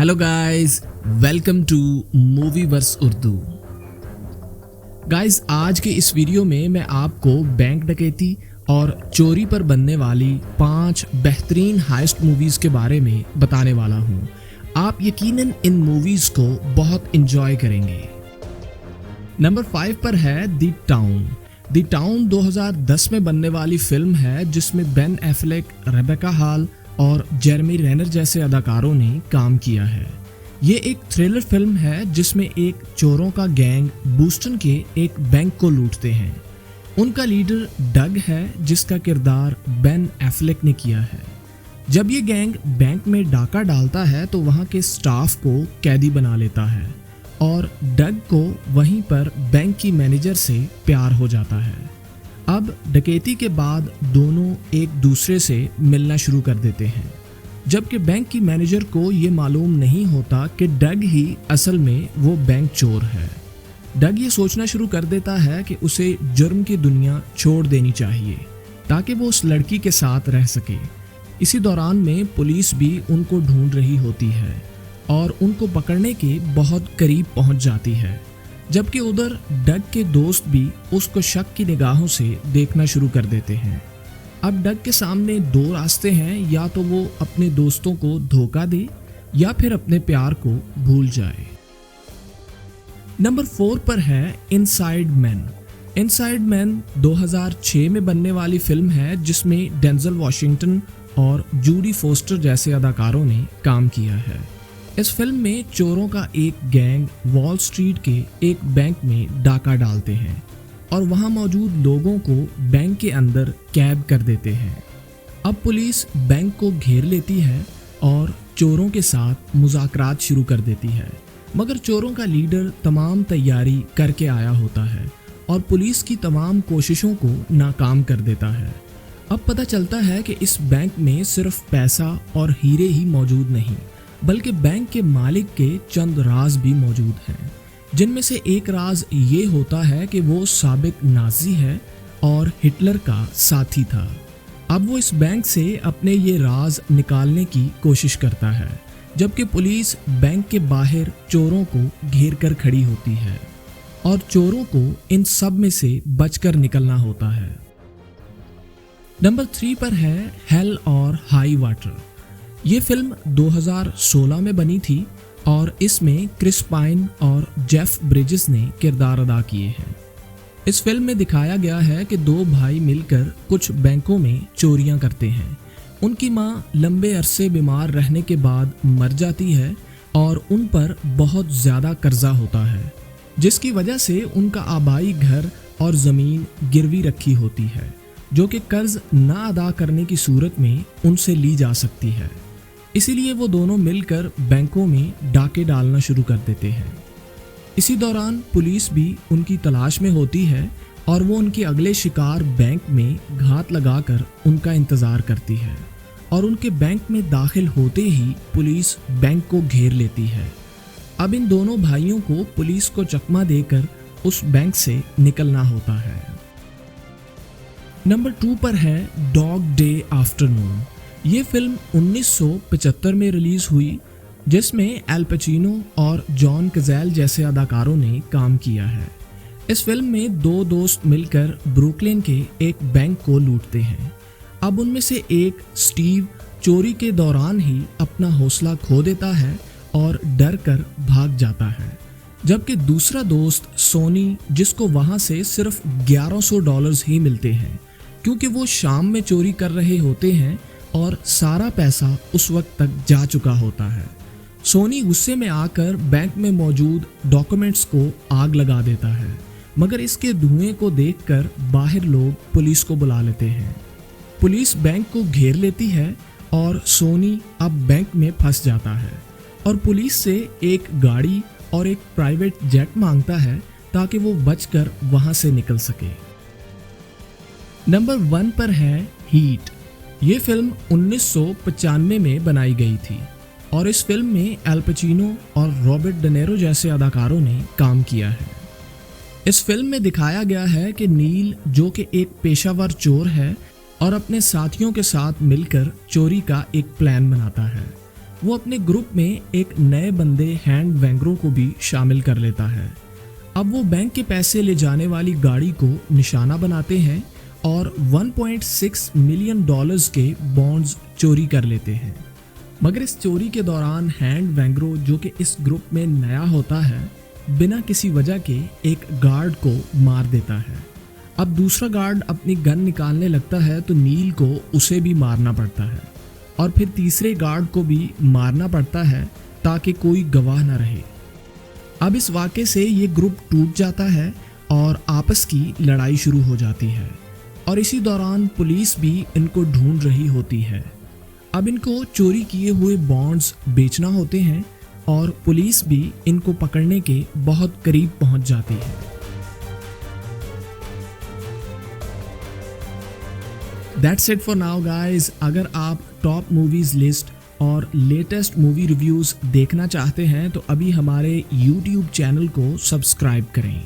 Hello guys, welcome to Movieverse Urdu. Guys, आज के इस वीडियो में मैं आपको बैंक डकैती और चोरी पर बनने वाली 5 बेहतरीन हाइस्ट मूवीज के बारे में बताने वाला हूँ। आप यकीनन इन मूवीज को बहुत एंजॉय करेंगे। नंबर 5 पर है द टाउन। द टाउन 2010 में बनने वाली फिल्म है जिसमें बेन एफ्लेक, रेबेका हॉल और जेरेमी रेनर जैसे अदाकारों ने काम किया है। ये एक थ्रिलर फिल्म है जिसमें एक चोरों का गैंग बूस्टन के एक बैंक को लूटते हैं। उनका लीडर डग है जिसका किरदार बेन एफ्लेक ने किया है। जब ये गैंग बैंक में डाका डालता है तो वहाँ के स्टाफ को कैदी बना लेता है और डग को वहीं पर बैंक की मैनेजर से प्यार हो जाता है। अब डकैती के बाद दोनों एक दूसरे से मिलना शुरू कर देते हैं, जबकि बैंक की मैनेजर को ये मालूम नहीं होता कि डग ही असल में वो बैंक चोर है। डग ये सोचना शुरू कर देता है कि उसे जुर्म की दुनिया छोड़ देनी चाहिए ताकि वो उस लड़की के साथ रह सके। इसी दौरान में पुलिस भी उनको ढूंढ रही होती है और उनको पकड़ने के बहुत करीब पहुंच जाती है, जबकि उधर डग के दोस्त भी उसको शक की निगाहों से देखना शुरू कर देते हैं। अब डग के सामने 2 रास्ते हैं, या तो वो अपने दोस्तों को धोखा दे या फिर अपने प्यार को भूल जाए। नंबर 4 पर है इनसाइड मैन। इनसाइड मैन 2006 में बनने वाली फिल्म है जिसमें डेंजल वॉशिंगटन और जूडी फोस्टर जैसे अदाकारों ने काम किया है। इस फिल्म में चोरों का एक गैंग वॉल स्ट्रीट के एक बैंक में डाका डालते हैं और वहां मौजूद लोगों को बैंक के अंदर कैद कर देते हैं। अब पुलिस बैंक को घेर लेती है और चोरों के साथ मुज़ाकरात शुरू कर देती है, मगर चोरों का लीडर तमाम तैयारी करके आया होता है और पुलिस की तमाम कोशिशों को नाकाम कर देता है। अब पता चलता है कि इस बैंक में सिर्फ पैसा और हीरे ही मौजूद नहीं, बल्कि बैंक के मालिक के चंद राज भी मौजूद हैं, जिनमें से एक राज ये होता है कि वो साबिक नाजी है और हिटलर का साथी था। अब वो इस बैंक से अपने ये राज निकालने की कोशिश करता है, जबकि पुलिस बैंक के बाहर चोरों को घेर कर खड़ी होती है और चोरों को इन सब में से बचकर निकलना होता है। नंबर 3 पर है हेल और हाई वाटर। ये फिल्म 2016 में बनी थी और इसमें क्रिस पाइन और जेफ ब्रिजेस ने किरदार अदा किए हैं। इस फिल्म में दिखाया गया है कि 2 भाई मिलकर कुछ बैंकों में चोरियां करते हैं। उनकी मां लंबे अरसे बीमार रहने के बाद मर जाती है और उन पर बहुत ज़्यादा कर्जा होता है, जिसकी वजह से उनका आबाई घर और ज़मीन गिरवी रखी होती है, जो कि कर्ज ना अदा करने की सूरत में उनसे ली जा सकती है। इसीलिए वो दोनों मिलकर बैंकों में डाके डालना शुरू कर देते हैं। इसी दौरान पुलिस भी उनकी तलाश में होती है और वो उनके अगले शिकार बैंक में घात लगाकर उनका इंतज़ार करती है और उनके बैंक में दाखिल होते ही पुलिस बैंक को घेर लेती है। अब इन दोनों भाइयों को पुलिस को चकमा देकर उस बैंक से निकलना होता है। नंबर 2 पर है डॉग डे आफ्टरनून। ये फिल्म 1975 में रिलीज हुई, जिसमें एल पचिनो और जॉन कज़ेल जैसे अदाकारों ने काम किया है। इस फिल्म में 2 दोस्त मिलकर ब्रुकलिन के एक बैंक को लूटते हैं। अब उनमें से एक स्टीव चोरी के दौरान ही अपना हौसला खो देता है और डर कर भाग जाता है, जबकि दूसरा दोस्त सोनी, जिसको वहां से सिर्फ $1100 ही मिलते हैं क्योंकि वो शाम में चोरी कर रहे होते हैं और सारा पैसा उस वक्त तक जा चुका होता है। सोनी गुस्से में आकर बैंक में मौजूद डॉक्यूमेंट्स को आग लगा देता है, मगर इसके धुएं को देखकर बाहर लोग पुलिस को बुला लेते हैं। पुलिस बैंक को घेर लेती है और सोनी अब बैंक में फंस जाता है और पुलिस से एक गाड़ी और एक प्राइवेट जेट मांगता है ताकि वो बचकर वहां से निकल सके। नंबर 1 पर है हीट। ये फिल्म 1995 में बनाई गई थी और इस फिल्म में एल पचिनो और रॉबर्ट डनेरो जैसे अदाकारों ने काम किया है। इस फिल्म में दिखाया गया है कि नील, जो कि एक पेशावर चोर है और अपने साथियों के साथ मिलकर चोरी का एक प्लान बनाता है। वो अपने ग्रुप में एक नए बंदे हैंड वैंगरो को भी शामिल कर लेता है। अब वो बैंक के पैसे ले जाने वाली गाड़ी को निशाना बनाते हैं और 1.6 मिलियन डॉलर्स के बॉन्ड्स चोरी कर लेते हैं। मगर इस चोरी के दौरान हैंड वैंगरो, जो कि इस ग्रुप में नया होता है, बिना किसी वजह के एक गार्ड को मार देता है। अब दूसरा गार्ड अपनी गन निकालने लगता है तो नील को उसे भी मारना पड़ता है और फिर तीसरे गार्ड को भी मारना पड़ता है ताकि कोई गवाह न रहे। अब इस वाक़े से ये ग्रुप टूट जाता है और आपस की लड़ाई शुरू हो जाती है और इसी दौरान पुलिस भी इनको ढूंढ रही होती है। अब इनको चोरी किए हुए बॉन्ड्स बेचना होते हैं और पुलिस भी इनको पकड़ने के बहुत करीब पहुंच जाती है। That's it for now guys। अगर आप टॉप मूवीज लिस्ट और लेटेस्ट मूवी रिव्यूज देखना चाहते हैं तो अभी हमारे YouTube चैनल को सब्सक्राइब करें।